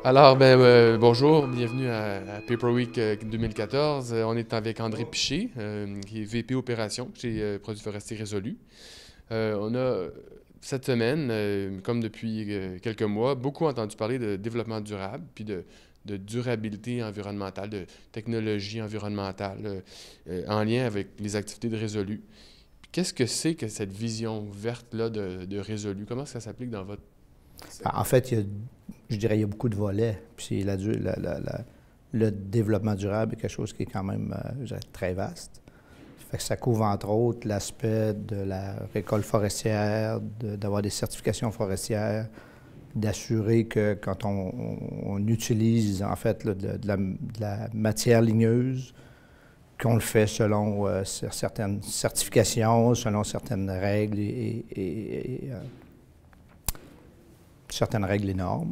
Alors, bonjour, bienvenue à Paper Week 2014. On est avec André Piché, qui est VP Opération chez Produits forestiers Résolu. On a cette semaine, comme depuis quelques mois, beaucoup entendu parler de développement durable, puis de durabilité environnementale, de technologie environnementale en lien avec les activités de Résolu. Puis qu'est-ce que c'est que cette vision verte-là de Résolu? Comment ça s'applique dans votre En fait, je dirais qu'il y a beaucoup de volets. Puis le développement durable est quelque chose qui est quand même je dirais, très vaste. Fait que ça couvre entre autres l'aspect de la récolte forestière, d'avoir des certifications forestières, d'assurer que quand on utilise en fait là, de la matière ligneuse, qu'on le fait selon certaines certifications, selon certaines règles et certaines règles et normes.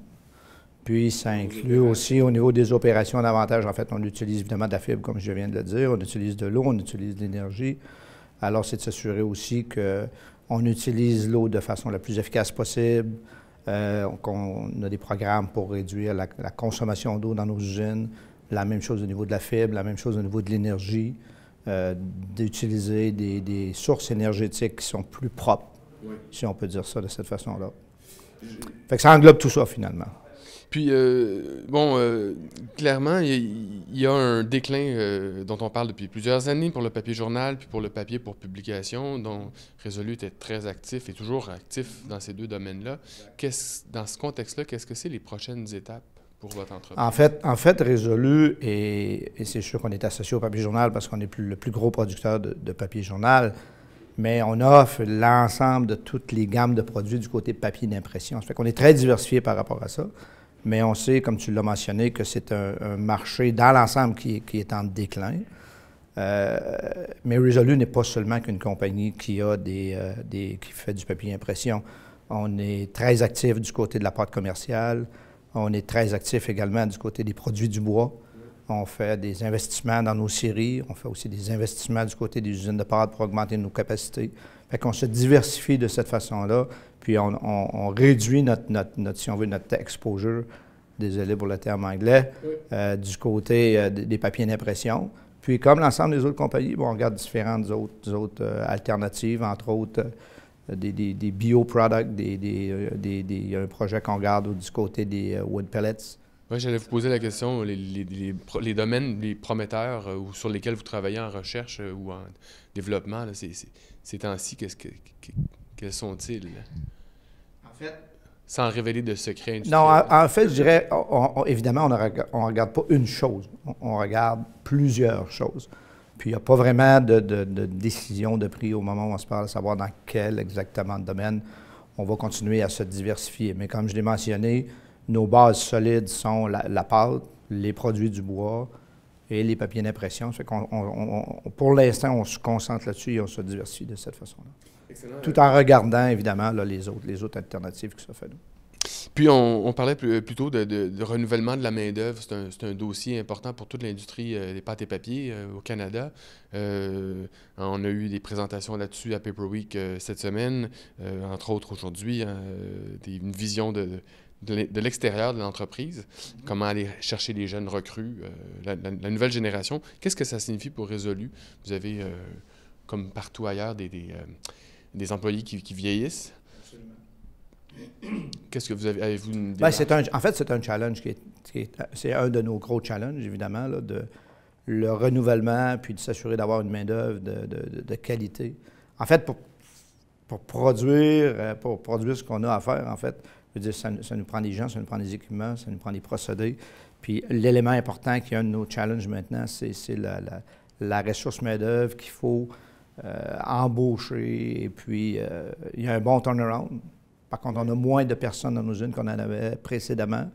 Puis, ça inclut aussi au niveau des opérations d'avantage. En fait, on utilise évidemment de la fibre, comme je viens de le dire, on utilise de l'eau, on utilise de l'énergie. Alors, c'est de s'assurer aussi qu'on utilise l'eau de façon la plus efficace possible, qu'on a des programmes pour réduire la consommation d'eau dans nos usines, la même chose au niveau de la fibre, la même chose au niveau de l'énergie, d'utiliser des sources énergétiques qui sont plus propres, oui, si on peut dire ça de cette façon-là. Fait que ça englobe tout ça, finalement. Puis, clairement, il y a un déclin dont on parle depuis plusieurs années pour le papier journal, puis pour le papier pour publication, dont Résolu était très actif et toujours actif dans ces deux domaines-là. Dans ce contexte-là, qu'est-ce que c'est les prochaines étapes pour votre entreprise? En fait Résolu, et c'est sûr qu'on est associé au papier journal parce qu'on est le plus gros producteur de papier journal, mais on offre l'ensemble de toutes les gammes de produits du côté papier d'impression. Ça fait qu'on est très diversifié par rapport à ça. Mais on sait, comme tu l'as mentionné, que c'est un marché dans l'ensemble qui est en déclin. Mais Résolu n'est pas seulement qu'une compagnie qui fait du papier impression. On est très actif du côté de la pâte commerciale. On est très actif également du côté des produits du bois. On fait des investissements dans nos scieries. On fait aussi des investissements du côté des usines de pâte pour augmenter nos capacités. Fait qu'on se diversifie de cette façon-là, puis on réduit si on veut, notre exposure, désolé pour le terme anglais, du côté des papiers d'impression. Puis comme l'ensemble des autres compagnies, on regarde différentes autres alternatives, entre autres des bio-products, il y a un projet qu'on regarde du côté des wood pellets. Oui, j'allais vous poser la question, les domaines, les prometteurs ou sur lesquels vous travaillez en recherche ou en développement, là, ces temps-ci, quels sont-ils? En fait... Sans révéler de secrets industriels. Non, en fait, je dirais, évidemment, on ne regarde pas une chose, on regarde plusieurs choses. Puis il n'y a pas vraiment de décision de prix au moment où on se parle, à savoir dans quel exactement domaine on va continuer à se diversifier. Mais comme je l'ai mentionné, nos bases solides sont la pâte, les produits du bois et les papiers d'impression. Pour l'instant, on se concentre là-dessus et on se diversifie de cette façon-là. Excellent. Tout en regardant, évidemment, là, les autres alternatives qui s'offrent à nous. Puis, on parlait plutôt de renouvellement de la main-d'œuvre. C'est un dossier important pour toute l'industrie des pâtes et papiers au Canada. On a eu des présentations là-dessus à Paper Week cette semaine, entre autres aujourd'hui, une vision de l'extérieur de l'entreprise, comment aller chercher les jeunes recrues, la nouvelle génération. Qu'est-ce que ça signifie pour Résolu? Vous avez, comme partout ailleurs, des employés qui vieillissent. Absolument. Qu'est-ce que vous avez-vous une démarche? En fait, c'est un challenge c'est un de nos gros challenges, évidemment, là, le renouvellement, puis de s'assurer d'avoir une main-d'œuvre de qualité. En fait, pour produire ce qu'on a à faire, en fait, je veux dire, ça nous prend des gens, ça nous prend des équipements, ça nous prend des procédés. Puis l'élément important qui est un de nos challenges maintenant, c'est la ressource main-d'œuvre qu'il faut embaucher. Et puis, il y a un bon turnaround. Par contre, on a moins de personnes dans nos usines qu'on en avait précédemment.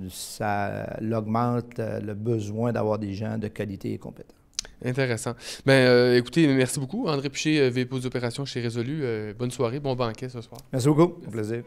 Ça augmente le besoin d'avoir des gens de qualité et compétents. Intéressant. Écoutez, merci beaucoup. André Piché, VP des opérations chez Résolu. Bonne soirée, bon banquet ce soir. Merci beaucoup. Au plaisir.